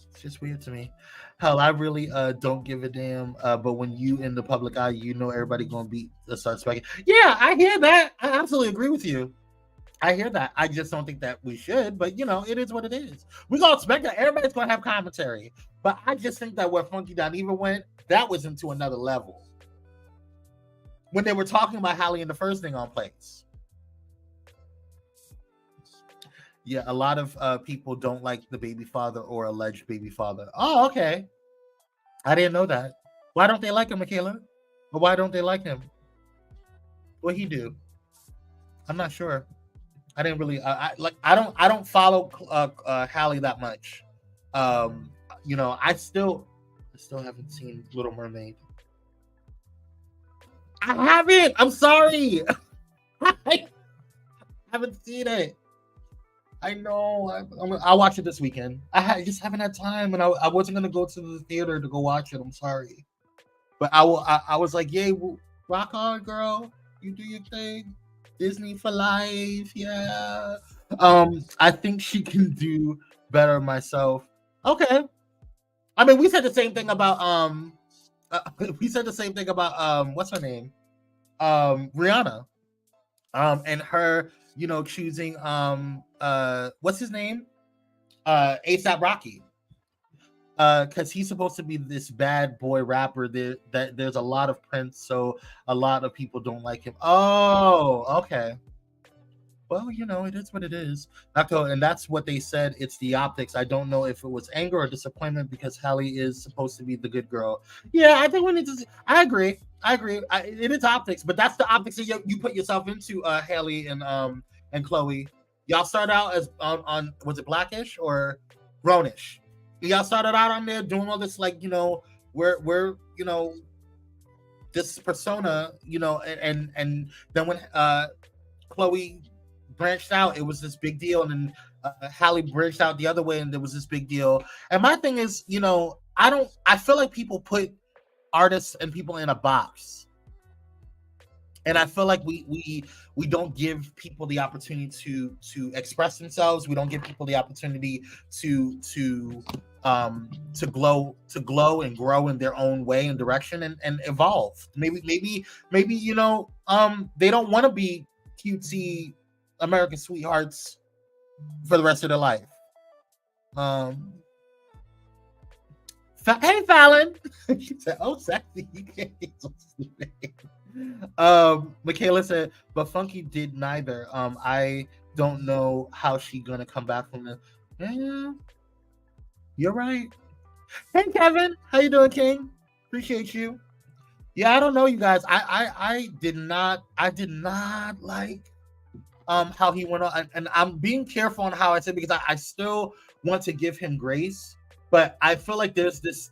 It's just weird to me. Hell, I really don't give a damn. But when you in the public eye, everybody gonna be start speaking. Yeah, I hear that. I absolutely agree with you. I hear that. I just don't think that we should. But it is what it is. We gonna expect that everybody's gonna have commentary. But I just think that where Funky Dineva went, that was into another level. When they were talking about Hallie in the first thing on Place. Yeah, a lot of people don't like the baby father or alleged baby father. Oh, okay. I didn't know that. Why don't they like him, Michaela? Or why don't they like him? What he do? I'm not sure. I didn't really. I don't follow Hallie that much. I still haven't seen Little Mermaid. I haven't. I'm sorry. I haven't seen it. I know. I'll watch it this weekend. I just haven't had time, and I wasn't gonna go to the theater to go watch it. I'm sorry, but I was like, "Yay, rock on, girl! You do your thing, Disney for life." Yeah. I think she can do better myself. Okay. I mean, we said the same thing about what's her name, Rihanna, and her. Choosing what's his name? ASAP Rocky. Because he's supposed to be this bad boy rapper. There's a lot of Prince, so a lot of people don't like him. Oh, okay. Well, it is what it is. And that's what they said. It's the optics. I don't know if it was anger or disappointment because Hallie is supposed to be the good girl. Yeah, I think we need to. I agree. It is optics, but that's the optics that you put yourself into, Hallie and Chloe. Y'all start out as on was it Blackish or Grownish? Y'all started out on there doing all this we're this persona, and then when Chloe branched out, it was this big deal, and then Hallie branched out the other way, and there was this big deal. And my thing is, I feel like people put artists and people in a box, and I feel like we don't give people the opportunity to express themselves. We don't give people the opportunity to glow and grow in their own way and direction and evolve. Maybe they don't want to be cutesy American sweethearts for the rest of their life. Hey, Fallon. She said, "Oh, sexy." You can't get so stupid. Michaela said, "But Funky did neither. I don't know how she gonna come back from the." Yeah, you're right. Hey, Kevin, how you doing, King? Appreciate you. Yeah, I don't know, you guys. I did not like how he went on, and I'm being careful on how I said because I still want to give him grace, but I feel like there's this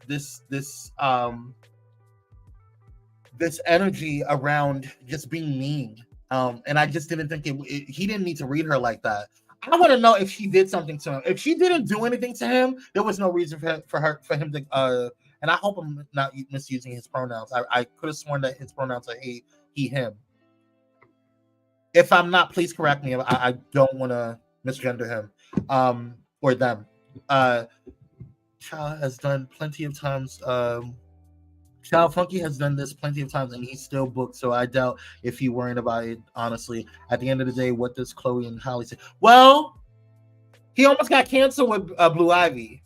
energy around just being mean, and I just didn't think he didn't need to read her like that. I want to know if she did something to him. If she didn't do anything to him, there was no reason for him to. And I hope I'm not misusing his pronouns. I could have sworn that his pronouns are he, him. If I'm not, please correct me. I don't want to misgender him or them. Child has done plenty of times. Child Funky has done this plenty of times, and he's still booked. So I doubt if he worried about it. Honestly, at the end of the day, what does Chloe and Hallie say? Well, he almost got canceled with Blue Ivy.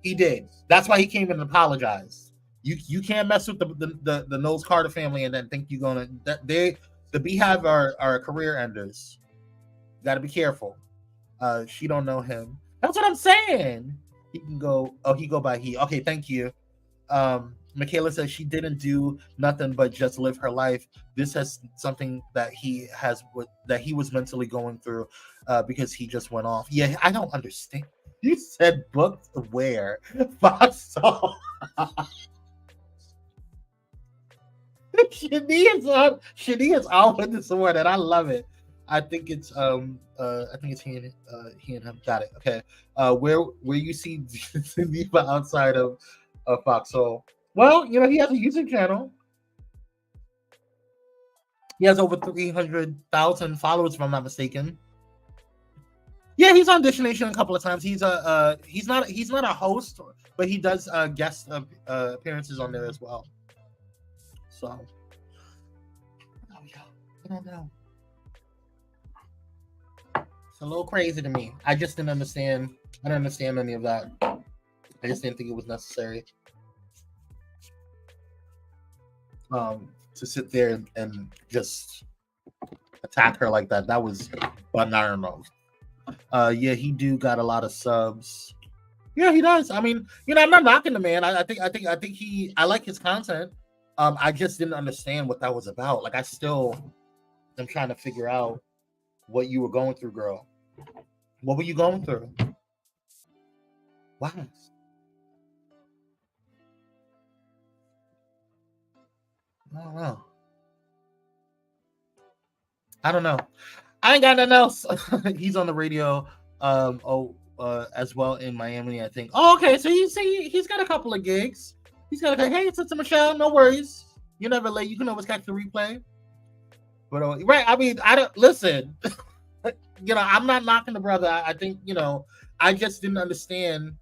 He did. That's why he came in and apologized. You can't mess with the Knowles Carter family and then think you're gonna. The Beehive are career enders. You got to be careful. She don't know him. That's what I'm saying. He can go. Oh, he go by he. Okay, thank you. Michaela says she didn't do nothing but just live her life. This has something that he was mentally going through because he just went off. Yeah, I don't understand. You said booked where? Foxhole. Shani is all with this word, and I love it. I think it's he and him. Got it. Okay. Where you see Diva outside of Foxhole? Well, he has a YouTube channel. He has over 300,000 followers, if I'm not mistaken. Yeah, he's on Dish Nation a couple of times. He's not a host, but he does guest appearances on there as well. So, I don't know. It's a little crazy to me. I just didn't understand. I didn't understand any of that. I just didn't think it was necessary to sit there and just attack her like that. That was bananas. Yeah, he do got a lot of subs. Yeah, he does. I mean, I'm not knocking the man. I think I like his content. I just didn't understand what that was about. Like, I still am trying to figure out what you were going through, girl. What were you going through? Wow. I don't know. I ain't got nothing else. He's on the radio as well in Miami, I think. Oh, okay. So he's got a couple of gigs. He's got to hey, Sister Michelle, no worries. You're never late. You can always catch the replay. But right, I mean, I don't listen. I'm not knocking the brother. I think, I just didn't understand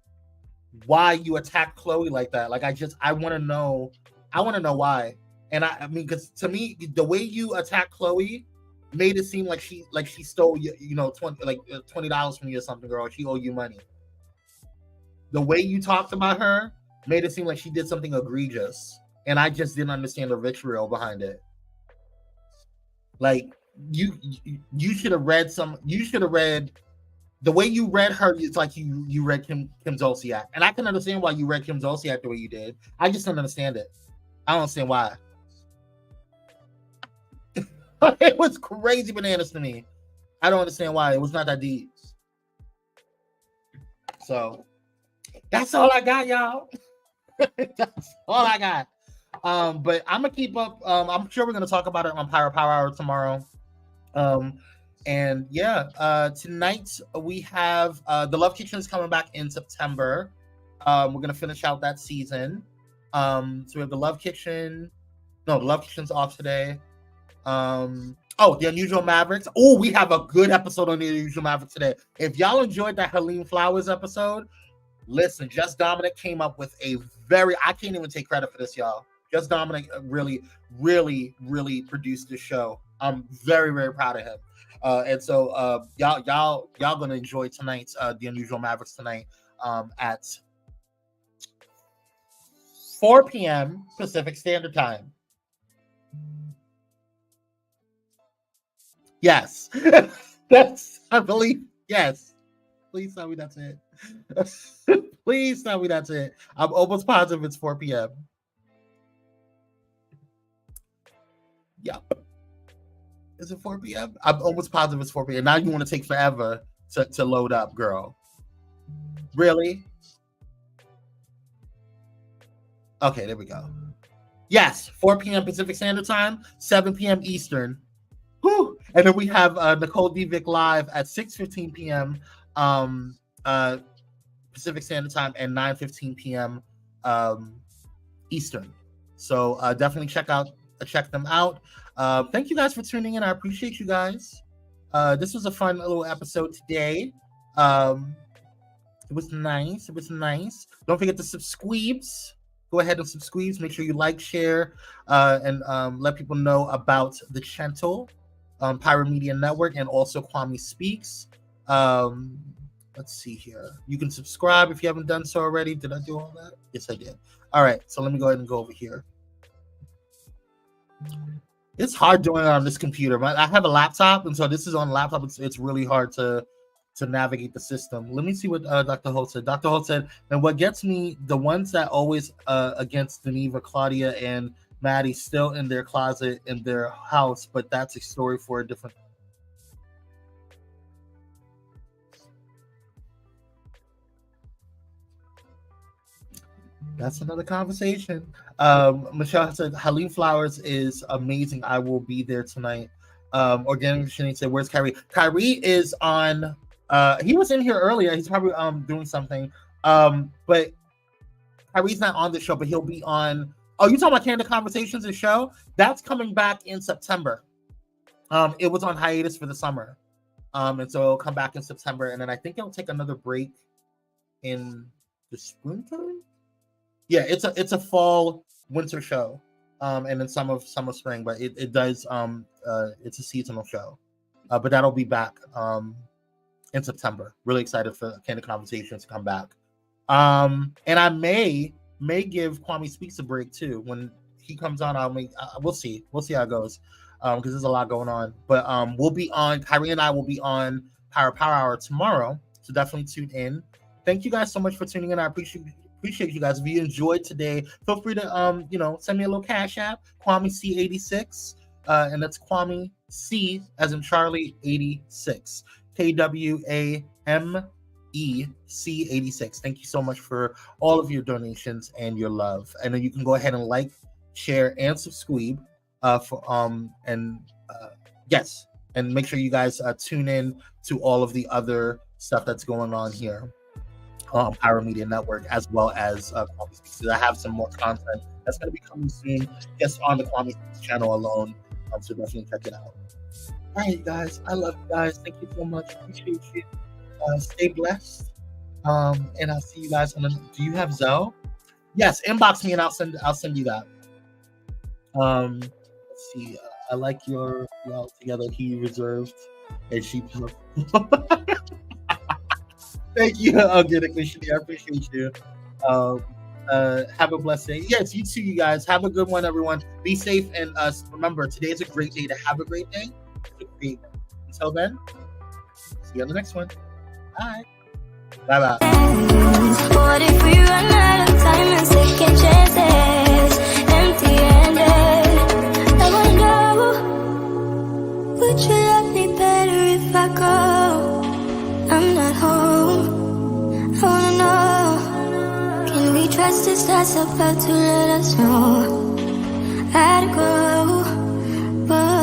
why you attacked Chloe like that. Like, I want to know why. And I mean, because to me, the way you attacked Chloe made it seem like she stole $20 from you or something, girl. She owe you money. The way you talked about her made it seem like she did something egregious, and I just didn't understand the vitriol behind it. Like, you should have read the way you read her. It's like you read Kim Zolciak, and I can understand why you read Kim Zolciak the way you did. I just don't understand it. I don't understand why. It was crazy bananas to me. I don't understand why. It was not that deep. So that's all I got, y'all. That's all I got. But I'm gonna keep up. I'm sure we're gonna talk about it on Pyro Power Hour tomorrow. And yeah, tonight we have the Love Kitchen is coming back in September. We're gonna finish out that season. So we have the Love Kitchen. No, the Love Kitchen's off today. The Unusual Mavericks. Oh, we have a good episode on the Unusual Mavericks today. If y'all enjoyed that Helene Flowers episode, listen, Just Dominic came up with a I can't even take credit for this, y'all. Just Dominic really, really, really produced this show. I'm very, very proud of him. And so y'all gonna enjoy tonight's The Unusual Mavericks tonight at 4 p.m. Pacific Standard Time. Yes. I believe, yes. Please tell me that's it. Please tell me that's it. I'm almost positive it's 4 p.m. Yep. Is it 4 p.m.? I'm almost positive it's 4 p.m. Now you want to take forever to load up, girl. Really? Okay, there we go. Yes, 4 p.m. Pacific Standard Time, 7 p.m. Eastern. Whew. And then we have Nicole Divic live at 6:15 p.m. Pacific Standard Time and 9:15 p.m. Eastern. So definitely check them out. Thank you guys for tuning in. I appreciate you guys. This was a fun little episode today. It was nice. Don't forget to subscribe. Go ahead and subscribe. Make sure you like, share, and let people know about the channel, Pyro Media Network, and also Kwame Speaks. Let's see here. You can subscribe if you haven't done so already. Did I do all that? Yes, I did. All right, so let me go ahead and go over here. It's hard doing it on this computer. I have a laptop, and so this is on a laptop. It's really hard to to navigate the system. Let me see what Dr. Holt said. Dr. Holt said, and what gets me, the ones that always against Geneva, Claudia, and Maddie still in their closet in their house, but that's a story for a different. That's another conversation. Michelle said, Halim Flowers is amazing. I will be there tonight. Organic Machine said, where's Kyrie? Kyrie is on, he was in here earlier. He's probably doing something. But Kyrie's not on the show, but he'll be on. Oh, you talking about Candid Conversations, the show? That's coming back in September. It was on hiatus for the summer. And so it'll come back in September. And then I think it'll take another break in the springtime. Yeah, it's a fall winter show. And then some of spring, but it does it's a seasonal show. But that'll be back in September. Really excited for Candid Conversations to come back. And I may give Kwame Speaks a break too. When he comes on, we'll see how it goes. Because there's a lot going on. But we'll be on, Kyrie and I will be on Power Hour tomorrow. So definitely tune in. Thank you guys so much for tuning in. I appreciate you guys. If you enjoyed today, feel free to send me a little cash app, Kwame C86. And that's Kwame C as in Charlie 86. KWAME C86. Thank you so much for all of your donations and your love. And then you can go ahead and like, share, and subscribe. Yes, and make sure you guys tune in to all of the other stuff that's going on here on Pyro Media Network, as well as Kwame Speaks. I have some more content that's going to be coming soon, just on the Kwame Speaks channel alone. So definitely check it out. All right, guys, I love you guys. Thank you so much. Appreciate you. Stay blessed. And I'll see you guys on the. Do you have Zelle? Yes, inbox me and I'll send you that. Let's see. I like your all together. He reserved and she. Thank you, Organic Mission. I appreciate you. Have a blessed day. Yes, you too, you guys. Have a good one, everyone. Be safe and remember, today is a great day to have a great day. Until then, see you on the next one. Bye. Bye. What if we run out of time and second chances, empty-handed? I wanna know, would you love me better if I go? I'm not home. I wanna know, can we trust this that's about to let us know? I'd go, but